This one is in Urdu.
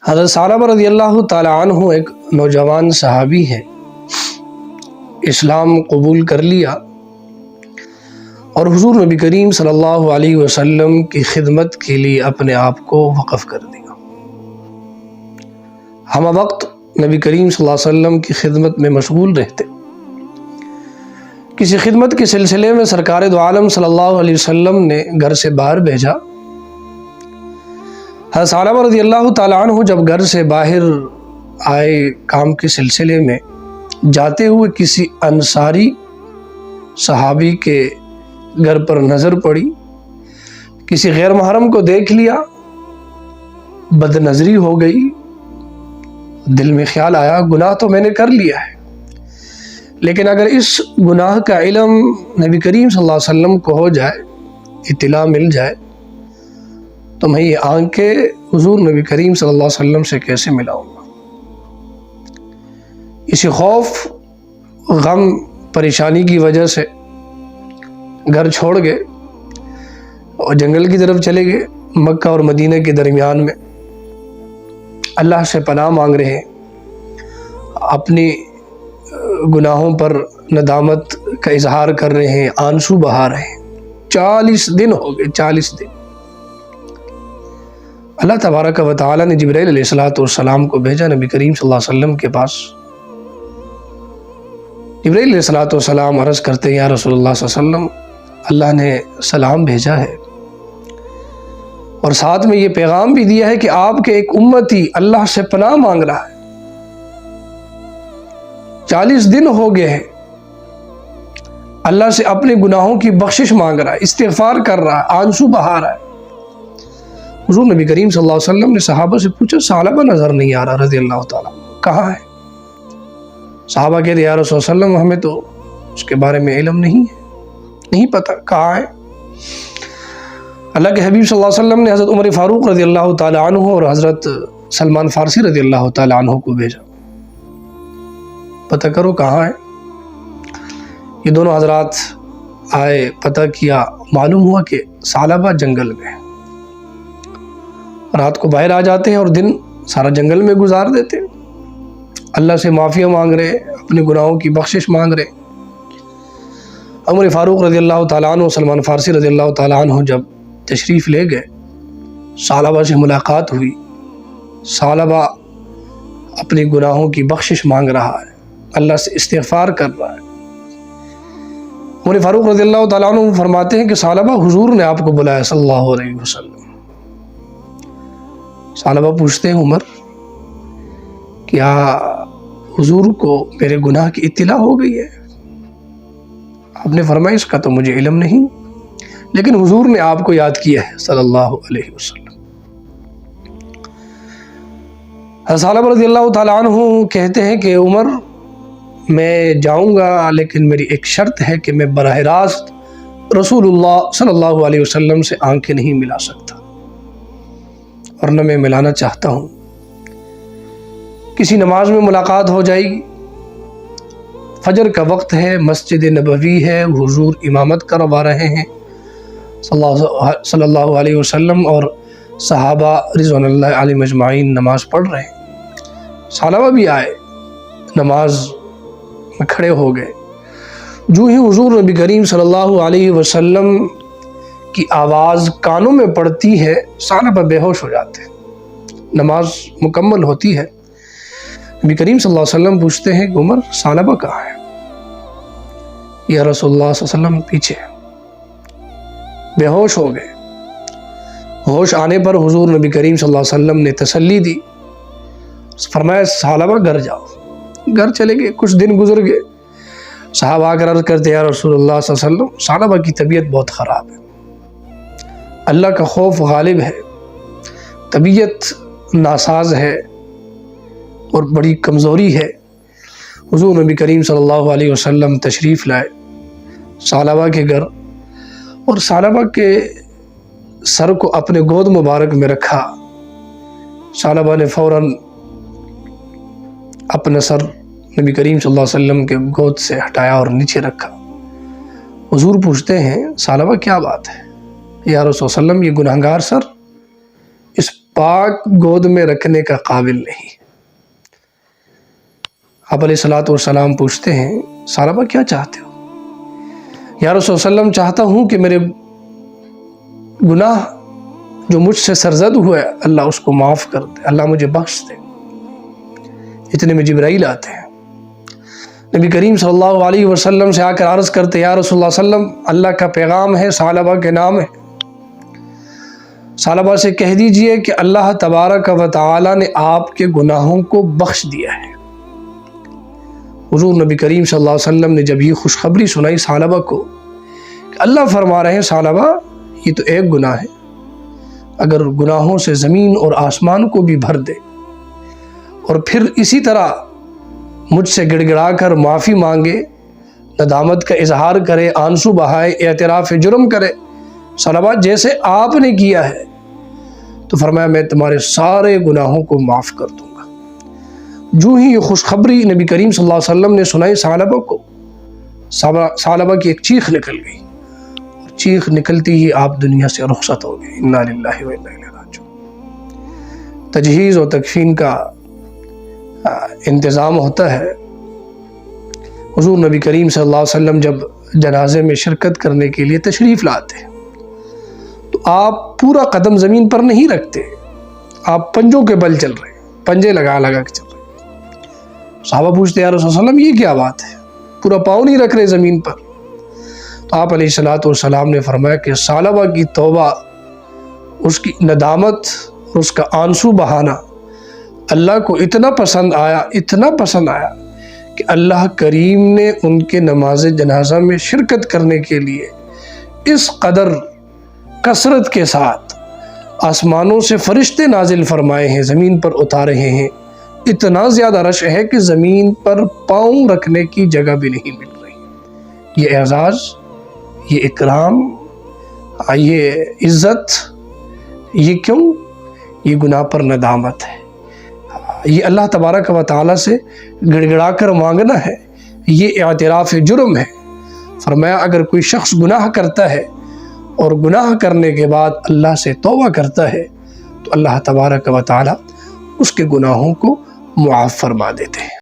حضرت ثعلبہ رضی اللہ تعالیٰ عنہ ایک نوجوان صحابی ہیں، اسلام قبول کر لیا اور حضور نبی کریم صلی اللہ علیہ وسلم کی خدمت کے لیے اپنے آپ کو وقف کر دیا۔ ہم وقت نبی کریم صلی اللہ علیہ وسلم کی خدمت میں مشغول رہتے۔ کسی خدمت کے سلسلے میں سرکار دو عالم صلی اللہ علیہ وسلم نے گھر سے باہر بھیجا۔ حضرت ثعلبہ رضی اللہ تعالیٰ عنہ جب گھر سے باہر آئے کام کے سلسلے میں، جاتے ہوئے کسی انصاری صحابی کے گھر پر نظر پڑی، کسی غیر محرم کو دیکھ لیا، بد نظری ہو گئی، دل میں خیال آیا گناہ تو میں نے کر لیا ہے، لیکن اگر اس گناہ کا علم نبی کریم صلی اللہ علیہ وسلم کو ہو جائے، اطلاع مل جائے، تو میں یہ آنکھیں حضور نبی کریم صلی اللہ علیہ وسلم سے کیسے ملاؤں گا۔ اسی خوف، غم، پریشانی کی وجہ سے گھر چھوڑ گئے اور جنگل کی طرف چلے گئے۔ مکہ اور مدینہ کے درمیان میں اللہ سے پناہ مانگ رہے ہیں، اپنی گناہوں پر ندامت کا اظہار کر رہے ہیں، آنسو بہا رہے ہیں۔ 40 دن ہو گئے، 40 دن۔ اللہ تبارک و تعالیٰ نے جبرائیل علیہ السلام کو بھیجا نبی کریم صلی اللہ علیہ وسلم کے پاس۔ جبرائیل علیہ السلام عرض کرتے ہیں، یا رسول اللہ صلی اللہ علیہ وسلم، اللہ نے سلام بھیجا ہے اور ساتھ میں یہ پیغام بھی دیا ہے کہ آپ کے ایک امتی اللہ سے پناہ مانگ رہا ہے۔ 40 دن ہو گئے ہیں، اللہ سے اپنے گناہوں کی بخشش مانگ رہا ہے، استغفار کر رہا ہے، آنسو بہا رہا ہے۔ حضور نبی کریم صلی اللہ علیہ وسلم نے صحابہ سے پوچھا، ثعلبہ نظر نہیں آ رہا رضی اللہ تعالیٰ، کہاں ہے؟ صحابہ کہتے یا رسول اللہ علیہ وسلم، ہمیں تو اس کے بارے میں علم نہیں ہے، نہیں پتہ کہاں ہے۔ اللہ کے حبیب صلی اللہ علیہ وسلم نے حضرت عمر فاروق رضی اللہ تعالیٰ عنہ اور حضرت سلمان فارسی رضی اللہ تعالیٰ عنہ کو بھیجا، پتہ کرو کہاں ہے۔ یہ دونوں حضرات آئے، پتہ کیا، معلوم ہوا کہ ثعلبہ جنگل میں، رات کو باہر آ جاتے ہیں اور دن سارا جنگل میں گزار دیتے ہیں، اللہ سے معافی مانگ رہے، اپنے گناہوں کی بخشش مانگ رہے۔ عمر فاروق رضی اللہ تعالیٰ عنہ، سلمان فارسی رضی اللہ تعالیٰ عنہ جب تشریف لے گئے، ثعلبہ سے ملاقات ہوئی۔ ثعلبہ اپنے گناہوں کی بخشش مانگ رہا ہے، اللہ سے استغفار کر رہا ہے۔ عمر فاروق رضی اللہ تعالیٰ عنہ فرماتے ہیں کہ ثعلبہ، حضور نے آپ کو بلایا صلی اللہ علیہ وسلم۔ ثعلبہ پوچھتے ہیں، عمر، کیا حضور کو میرے گناہ کی اطلاع ہو گئی ہے؟ آپ نے فرمایا اس کا تو مجھے علم نہیں، لیکن حضور نے آپ کو یاد کیا ہے صلی اللہ علیہ وسلم۔ ثعلبہ رضی اللہ تعالیٰ عنہ کہتے ہیں کہ عمر، میں جاؤں گا، لیکن میری ایک شرط ہے کہ میں براہ راست رسول اللہ صلی اللہ علیہ وسلم سے آنکھیں نہیں ملا سکتا، اور نہ میں ملانا چاہتا ہوں۔ کسی نماز میں ملاقات ہو جائے گی، فجر کا وقت ہے، مسجد نبوی ہے، حضور امامت کروا رہے ہیں صلی اللہ علیہ وسلم، اور صحابہ رضوان اللہ علیہم اجمعین نماز پڑھ رہے ہیں۔ ثعلبہ بھی آئے، نماز میں کھڑے ہو گئے۔ جو ہی حضور نبی کریم صلی اللہ علیہ وسلم کی آواز کانوں میں پڑتی ہے، ثعلبہ بے ہوش ہو جاتے ہیں۔ نماز مکمل ہوتی ہے، نبی کریم صلی اللہ علیہ وسلم پوچھتے ہیں کہ عمر، ثعلبہ کہاں ہے؟ یا رسول اللہ صلی اللہ علیہ وسلم پیچھے، بے ہوش ہو گئے۔ ہوش آنے پر حضور نبی کریم صلی اللہ علیہ وسلم نے تسلی دی، فرمایا ثعلبہ گھر جاؤ۔ گھر چلے گئے، کچھ دن گزر گئے، صحابہ آ کر عرض کرتے یا رسول اللہ صلی اللہ علیہ وسلم، ثعلبہ کی طبیعت بہت خراب ہے، اللہ کا خوف غالب ہے، طبیعت ناساز ہے اور بڑی کمزوری ہے۔ حضور نبی کریم صلی اللہ علیہ وسلم تشریف لائے ثعلبہ کے گھر، اور ثعلبہ کے سر کو اپنے گود مبارک میں رکھا۔ ثعلبہ نے فوراً اپنا سر نبی کریم صلی اللہ علیہ وسلم کے گود سے ہٹایا اور نیچے رکھا۔ حضور پوچھتے ہیں، ثعلبہ کیا بات ہے؟ یا رسول اللہ صلی اللہ علیہ وسلم، یہ گناہگار سر اس پاک گود میں رکھنے کا قابل نہیں۔ آپ علیہ الصلوۃ والسلام پوچھتے ہیں ثعلبہ کیا چاہتے ہو؟ یا رسول اللہ علیہ وسلم چاہتا ہوں کہ میرے گناہ جو مجھ سے سرزد ہوئے اللہ اس کو معاف کر دے، اللہ مجھے بخش دے۔ اتنے میں جبرائیل آتے ہیں، نبی کریم صلی اللہ علیہ وسلم سے آ کر عرض کرتے یا رسول اللہ صلی اللہ علیہ وسلم اللہ کا پیغام ہے، ثعلبہ کے نام ہے، ثعلبہ سے کہہ دیجئے کہ اللہ تبارک و تعالی نے آپ کے گناہوں کو بخش دیا ہے۔ حضور نبی کریم صلی اللہ علیہ وسلم نے جب یہ خوشخبری سنائی ثعلبہ کو کہ اللہ فرما رہے ہیں ثعلبہ یہ تو ایک گناہ ہے، اگر گناہوں سے زمین اور آسمان کو بھی بھر دے اور پھر اسی طرح مجھ سے گڑ گڑا کر معافی مانگے، ندامت کا اظہار کرے، آنسو بہائے، اعتراف جرم کرے ثعلبہ جیسے آپ نے کیا ہے، تو فرمایا میں تمہارے سارے گناہوں کو معاف کر دوں گا۔ جو ہی یہ خوشخبری نبی کریم صلی اللہ علیہ وسلم نے سنائی ثعلبہ کو، ثعلبہ کی ایک چیخ نکل گئی، اور چیخ نکلتی ہی آپ دنیا سے رخصت ہو گئے۔ انا للہ و انا الیہ راجعون۔ تجہیز و تکفین کا انتظام ہوتا ہے۔ حضور نبی کریم صلی اللہ علیہ وسلم جب جنازے میں شرکت کرنے کے لیے تشریف لاتے ہیں تو آپ پورا قدم زمین پر نہیں رکھتے، آپ پنجوں کے بل چل رہے ہیں، پنجے لگا لگا کے چل رہے ہیں۔ صحابہ پوچھتے ہیں یا رسول اللہ صلی اللہ علیہ وسلم یہ کیا بات ہے، پورا پاؤں نہیں رکھ رہے زمین پر؟ تو آپ علیہ الصلوۃ والسلام نے فرمایا کہ ثعلبہ کی توبہ، اس کی ندامت اور اس کا آنسو بہانا اللہ کو اتنا پسند آیا کہ اللہ کریم نے ان کے نماز جنازہ میں شرکت کرنے کے لیے اس قدر کثرت کے ساتھ آسمانوں سے فرشتے نازل فرمائے ہیں، زمین پر اتارے ہیں، اتنا زیادہ رش ہے کہ زمین پر پاؤں رکھنے کی جگہ بھی نہیں مل رہی۔ یہ اعزاز، یہ اکرام، یہ عزت، یہ کیوں؟ یہ گناہ پر ندامت ہے، یہ اللہ تبارک و تعالیٰ سے گڑ گڑا کر مانگنا ہے، یہ اعتراف جرم ہے۔ فرمایا اگر کوئی شخص گناہ کرتا ہے اور گناہ کرنے کے بعد اللہ سے توبہ کرتا ہے تو اللہ تبارک و تعالیٰ اس کے گناہوں کو معاف فرما دیتے ہیں۔